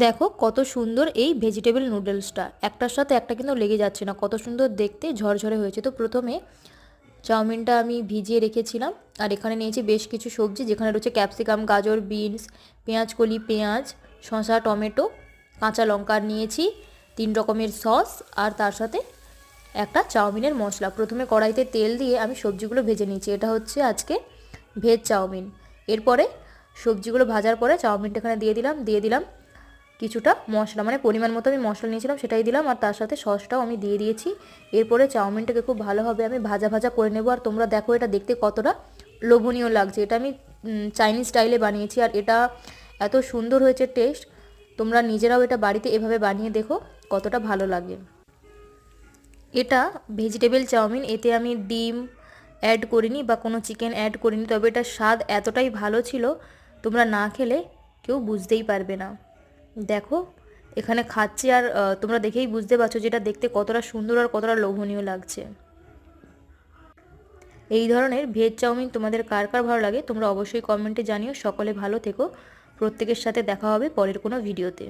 দেখো কত সুন্দর এই ভেজিটেবল নুডলসটা, একটার সাথে একটা কিন্তু লেগে যাচ্ছে না, কত সুন্দর দেখতে ঝরঝরে হয়েছে। তো প্রথমে চাউমিনটা আমি ভিজিয়ে রেখেছিলাম, আর এখানে নিয়েছি বেশ কিছু সবজি, যেখানে রয়েছে ক্যাপসিকাম, গাজর, বিনস, পেঁয়াজ কলি, পেঁয়াজ, শসা, টমেটো, কাঁচা লঙ্কা নিয়েছি, 3 রকমের সস, আর তার সাথে একটা চাউমিনের মশলা। প্রথমে কড়াইতে তেল দিয়ে আমি সবজিগুলো ভেজে নিয়েছি, এটা হচ্ছে আজকে ভেজ চাউমিন। এরপরে সবজিগুলো ভাজার পরে চাউমিনটা এখানে দিয়ে দিলাম কিছুটা মশলা, মানে পরিমাণ মতো আমি মশলা নিয়েছিলাম সেটাই দিলাম, আর তার সাথে সসটাও আমি দিয়ে দিয়েছি। এরপরে চাউমিনটাকে খুব ভালোভাবে আমি ভাজা ভাজা করে নেব। আর তোমরা দেখো এটা দেখতে কতটা লোভনীয় লাগছে, এটা আমি চাইনিজ স্টাইলে বানিয়েছি, আর এটা এত সুন্দর হয়েছে টেস্ট। তোমরা নিজেরাও এটা বাড়িতে এভাবে বানিয়ে দেখো কতটা ভালো লাগে। এটা ভেজিটেবল চাউমিন, এতে আমি ডিম অ্যাড করিনি বা কোনো চিকেন অ্যাড করিনি, তবে এটার স্বাদ এতটাই ভালো ছিল তোমরা না খেলে কেউ বুঝতেই পারবে না। দেখো এখানে খাচ্ছি, আর তোমরা দেখেই বুঝতে পারছো যে এটা দেখতে কতটা সুন্দর আর কতটা লোভনীয় লাগছে। এই ধরনের ভেজ চাউমিন তোমাদের কার কার ভালো লাগে তোমরা অবশ্যই কমেন্টে জানিও। সকলে ভালো থেকো, প্রত্যেকের সাথে দেখা হবে পরের কোনো ভিডিওতে।